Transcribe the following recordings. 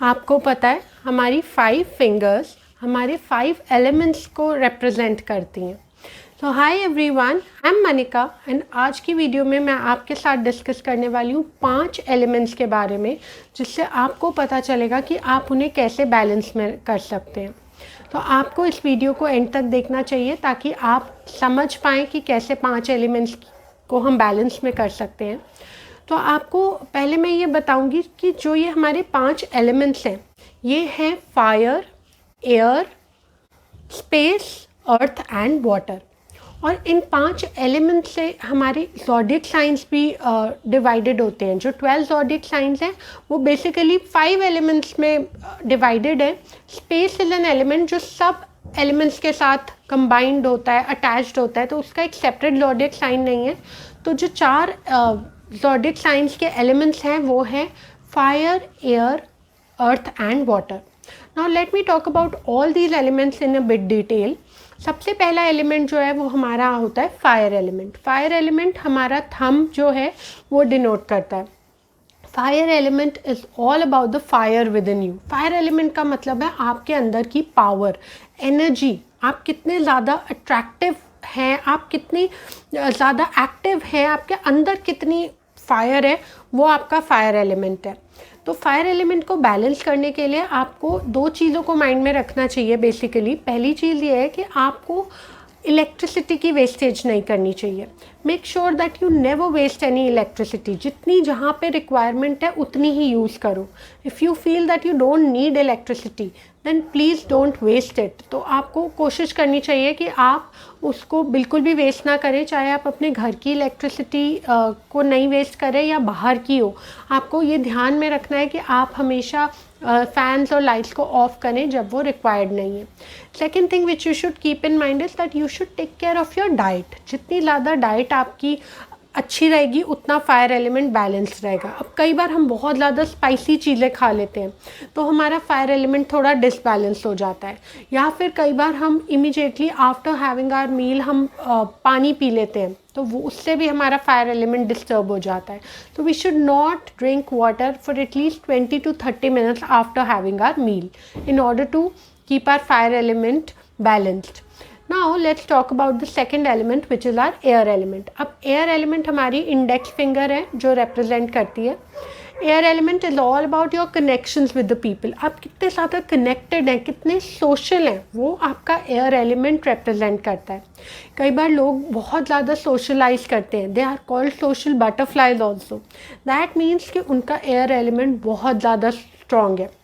आपको पता है हमारी 5 फिंगर्स हमारे 5 एलिमेंट्स को रिप्रेजेंट करती हैं। तो hi everyone, I am Manika and आज की वीडियो में मैं आपके साथ डिस्कस करने वाली हूँ 5 एलिमेंट्स के बारे में, जिससे आपको पता चलेगा कि आप उन्हें कैसे बैलेंस में कर सकते हैं। तो आपको इस वीडियो को एंड तक देखना चाहिए ताकि आप समझ पाएँ कि कैसे 5 एलिमेंट्स को हम बैलेंस में कर सकते हैं। तो आपको पहले मैं ये बताऊंगी कि जो ये हमारे 5 एलिमेंट्स हैं, ये हैं fire, air, space, earth and water. और इन 5 एलिमेंट्स से हमारे ज़ोडिएक साइंस भी डिवाइडेड होते हैं। जो 12 ज़ोडिएक साइंस हैं वो बेसिकली 5 एलिमेंट्स में डिवाइडेड है। स्पेस इज़ एन एलिमेंट जो सब एलिमेंट्स के साथ कंबाइंड होता है, अटैच्ड होता है, तो उसका एक सेपरेट ज़ोडिएक साइन नहीं है। तो जो 4 ज़ोडिएक साइंस के एलिमेंट्स हैं वो हैं fire, air, earth and water. Now let me talk about all these elements in a bit detail. सबसे पहला एलिमेंट जो है वो हमारा होता है फायर एलिमेंट। फायर एलिमेंट हमारा थंब जो है वो डिनोट करता है। Fire element is all about the fire with in you. Fire element का मतलब है आपके अंदर की पावर, एनर्जी, आप कितने ज़्यादा अट्रैक्टिव हैं, आप कितनी ज़्यादा एक्टिव हैं, आपके अंदर कितनी फायर है, वो आपका फायर एलिमेंट है। तो फायर एलिमेंट को बैलेंस करने के लिए आपको 2 चीज़ों को माइंड में रखना चाहिए बेसिकली। पहली चीज़ ये है कि आपको इलेक्ट्रिसिटी की वेस्टेज नहीं करनी चाहिए। Make sure that you never waste any electricity. जितनी जहाँ पे रिक्वायरमेंट है उतनी ही यूज़ करो। If you feel that you don't need electricity then please don't waste it. तो आपको कोशिश करनी चाहिए कि आप उसको बिल्कुल भी वेस्ट ना करें, चाहे आप अपने घर की इलेक्ट्रिसिटी को नहीं वेस्ट करें या बाहर की हो। आपको ये ध्यान में रखना है कि आप हमेशा फैंस और लाइट्स को ऑफ करें जब वो रिक्वायर्ड नहीं है। Second thing which you should keep in mind is that you should take care of your diet. जितनी ज़्यादा डाइट आपकी अच्छी रहेगी उतना फायर एलिमेंट बैलेंस रहेगा। अब कई बार हम बहुत ज़्यादा स्पाइसी चीज़ें खा लेते हैं तो हमारा फायर एलिमेंट थोड़ा डिसबैलेंस हो जाता है, या फिर कई बार हम इमीडिएटली आफ्टर हैविंग आवर मील हम पानी पी लेते हैं तो वो उससे भी हमारा फायर एलिमेंट डिस्टर्ब हो जाता है। तो we should not drink water for at least 20 to 30 minutes after having our meal in order to keep our fire element balanced. Now let's talk about the second element which is our air element. अब air element हमारी index finger है जो represent करती है। Air element is all about your connections with the people. आप कितने ज़्यादा connected हैं, कितने सोशल हैं, वो आपका एयर एलिमेंट रिप्रेजेंट करता है। कई बार लोग बहुत ज़्यादा सोशलाइज करते हैं, they are called social butterflies also. That means कि उनका एयर एलिमेंट बहुत ज़्यादा स्ट्रॉन्ग है।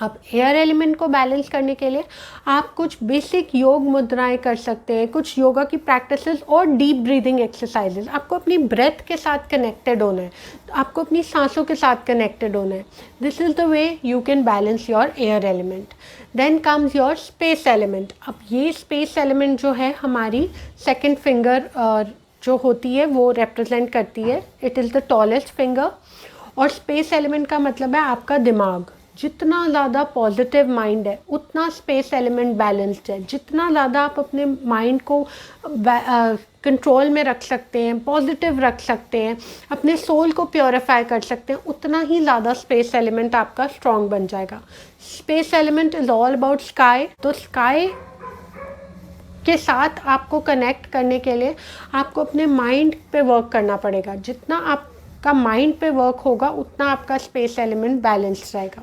अब एयर एलिमेंट को बैलेंस करने के लिए आप कुछ बेसिक योग मुद्राएं कर सकते हैं, कुछ योगा की प्रैक्टिसेस और डीप ब्रीदिंग एक्सरसाइजेस। आपको अपनी ब्रेथ के साथ कनेक्टेड होना है, आपको अपनी सांसों के साथ कनेक्टेड होना है। This is the way you can balance your air element. Then comes your space element. अब ये स्पेस एलिमेंट जो है हमारी सेकेंड फिंगर जो होती है वो रिप्रेजेंट करती है। It is the tallest finger. और स्पेस एलिमेंट का मतलब है आपका दिमाग। जितना ज़्यादा पॉजिटिव माइंड है उतना स्पेस एलिमेंट बैलेंस्ड है। जितना ज़्यादा आप अपने माइंड को कंट्रोल में रख सकते हैं, पॉजिटिव रख सकते हैं, अपने सोल को प्योरीफाई कर सकते हैं, उतना ही ज़्यादा स्पेस एलिमेंट आपका स्ट्रॉन्ग बन जाएगा। Space element is all about sky. तो स्काई के साथ आपको कनेक्ट करने के लिए आपको अपने माइंड पे वर्क करना पड़ेगा। जितना आपका माइंड पे वर्क होगा उतना आपका स्पेस एलिमेंट बैलेंस्ड रहेगा।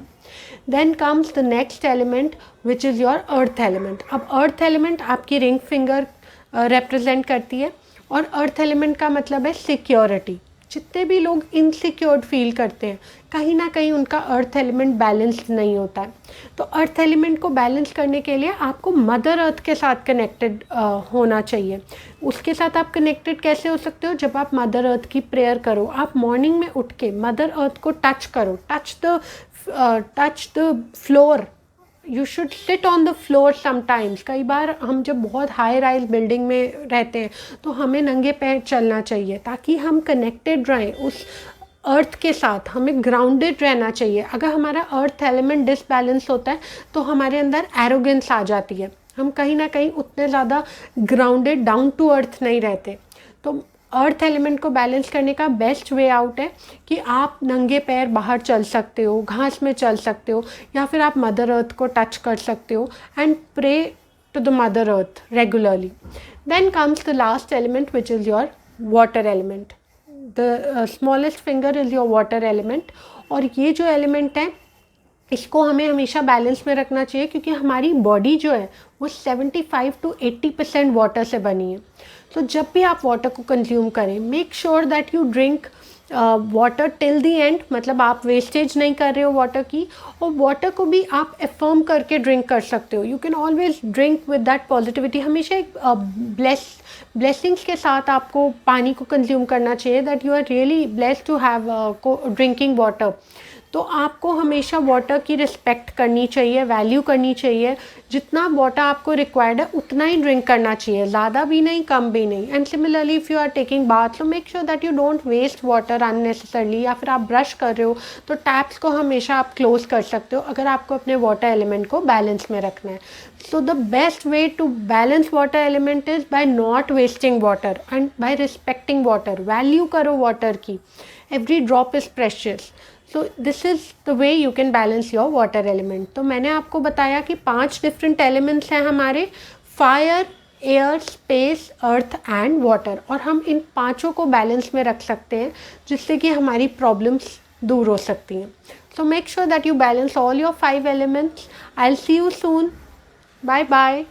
Then comes the next element which is your earth element. अब earth element आपकी रिंग फिंगर रिप्रेजेंट करती है और earth element का मतलब है सिक्योरिटी। जितने भी लोग इनसिक्योर्ड फील करते हैं कहीं ना कहीं उनका अर्थ एलिमेंट बैलेंस्ड नहीं होता है। तो अर्थ एलिमेंट को बैलेंस करने के लिए आपको मदर अर्थ के साथ कनेक्टेड होना चाहिए। उसके साथ आप कनेक्टेड कैसे हो सकते हो? जब आप मदर अर्थ की प्रेयर करो, आप मॉर्निंग में उठ के मदर अर्थ को टच करो, touch the floor. You should sit on the floor sometimes. कई बार हम जब बहुत हाई राइज बिल्डिंग में रहते हैं तो हमें नंगे पैर चलना चाहिए ताकि हम कनेक्टेड रहें उस अर्थ के साथ, हमें ग्राउंडेड रहना चाहिए। अगर हमारा अर्थ एलिमेंट डिसबैलेंस होता है तो हमारे अंदर एरोगेंस आ जाती है, हम कहीं ना कहीं उतने ज़्यादा ग्राउंडेड डाउन टू अर्थ नहीं रहते। तो अर्थ एलिमेंट को बैलेंस करने का बेस्ट वे आउट है कि आप नंगे पैर बाहर चल सकते हो, घास में चल सकते हो, या फिर आप मदर अर्थ को टच कर सकते हो and pray to the mother earth regularly. Then comes the last element, which is your water element. The smallest finger is your water element. और ये जो element है इसको हमें हमेशा बैलेंस में रखना चाहिए, क्योंकि हमारी बॉडी जो है वो 75 to 80% वाटर से बनी है. तो जब भी आप वाटर को कंज्यूम करें, make sure that you drink water till the and, मतलब आप वेस्टेज नहीं कर रहे हो वाटर की. और वाटर को भी आप एफर्म करके ड्रिंक कर सकते हो. You can always drink with that positivity. हमेशा एक ब्लेसिंग्स के साथ आपको पानी को कंज्यूम करना चाहिए, that you are really blessed to have drinking water. तो आपको हमेशा वाटर की रिस्पेक्ट करनी चाहिए, वैल्यू करनी चाहिए. जितना वाटर आपको रिक्वायर्ड है उतना ही ड्रिंक करना चाहिए, ज़्यादा भी नहीं कम भी नहीं. And similarly if you are taking bath, so make sure that you don't waste water unnecessarily. या फिर आप ब्रश कर रहे हो तो टैप्स को हमेशा आप क्लोज कर सकते हो, अगर आपको अपने वाटर एलिमेंट को बैलेंस में रखना है. So the best way to balance water element is by not wasting water and by respecting water. Value करो वाटर की. Every drop is precious. So this is the way you can balance your water element. तो मैंने आपको बताया कि 5 different elements हैं हमारे: fire, air, space, earth and water. और हम इन पांचों को बैलेंस में रख सकते हैं, जिससे कि हमारी प्रॉब्लम्स दूर हो सकती हैं. So make sure that you balance all your 5 elements. I will see you soon. Bye bye.